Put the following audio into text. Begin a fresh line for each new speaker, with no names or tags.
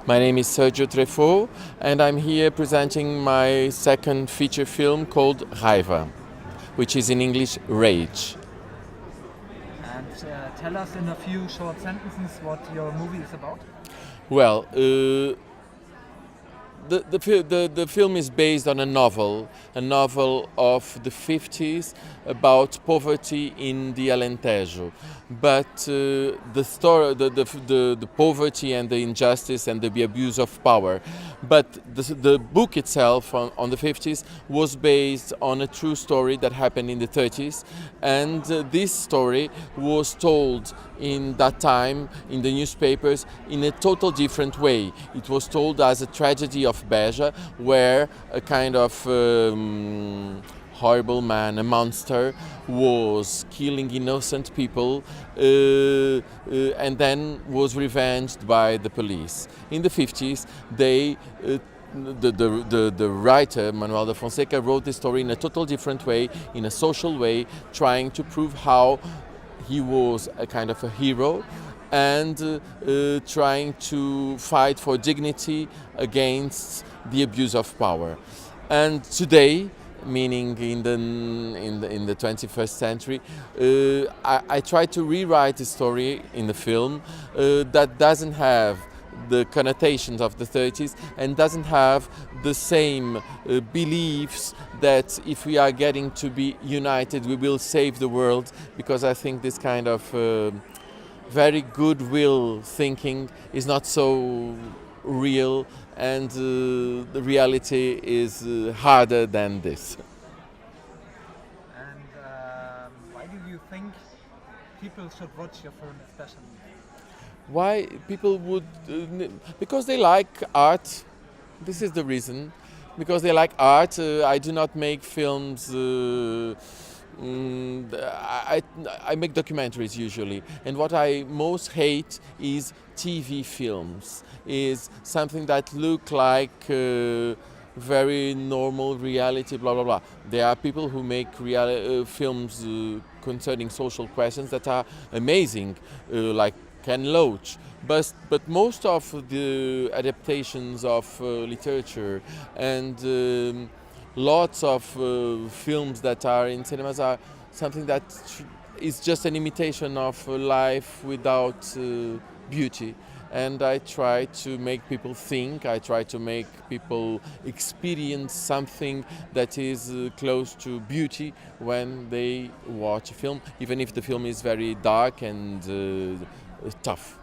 My name is Sérgio Tréfaut and I'm here presenting my second feature film called RAIVA, which is in English Rage.
And tell us in a few short sentences what your movie is about.
Well, the film is based on a novel of the 50s about poverty in the Alentejo. But the story, the poverty and the injustice and the abuse of power. But the book itself on the 50s was based on a true story that happened in the 30s. And this story was told in that time in the newspapers in a total different way. It was told as a tragedy of Beja, where a kind of horrible man, a monster, was killing innocent people and then was revenged by the police. In the 50s, the writer, Manuel da Fonseca, wrote this story in a total different way, in a social way, trying to prove how he was a kind of a hero and trying to fight for dignity against the abuse of power. And today, meaning in the 21st century, I try to rewrite the story in the film that doesn't have the connotations of the 30s and doesn't have the same beliefs that if we are getting to be united we will save the world, because I think this kind of very goodwill thinking is not so real, and the reality is harder than this.
And why do you think people should watch your film especially?
Why people would? Because they like art. This is the reason. Because they like art. I do not make films. I make documentaries usually, and what I most hate is TV films. Is something that look like very normal reality, blah blah blah. There are people who make films concerning social questions that are amazing, like Ken Loach, but most of the adaptations of literature and lots of films that are in cinemas are something that is just an imitation of life without beauty. And I try to make people think, I try to make people experience something that is close to beauty when they watch a film, even if the film is very dark and tough.